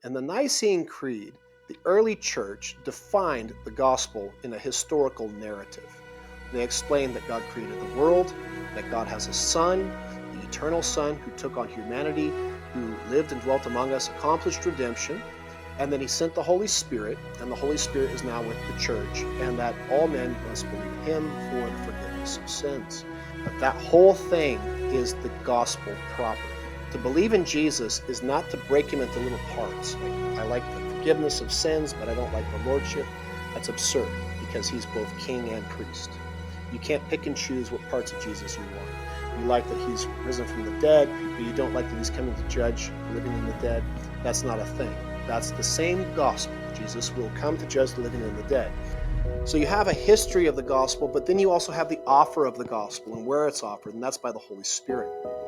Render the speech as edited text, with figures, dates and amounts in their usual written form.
In the Nicene Creed, the early church defined the gospel in a historical narrative. They explained that God created the world, that God has a Son, the eternal Son who took on humanity, who lived and dwelt among us, accomplished redemption, and then he sent the Holy Spirit, and the Holy Spirit is now with the church, and that all men must believe in him for the forgiveness of sins. But that whole thing is the gospel proper. To believe in Jesus is not to break him into little parts. Like, I like the forgiveness of sins, but I don't like the lordship. That's absurd, because he's both king and priest. You can't pick and choose what parts of Jesus you want. You like that he's risen from the dead, but you don't like that he's coming to judge living in the dead. That's not a thing. That's the same gospel. Jesus will come to judge the living and the dead. So you have a history of the gospel, but then you also have the offer of the gospel and where it's offered, and that's by the Holy Spirit.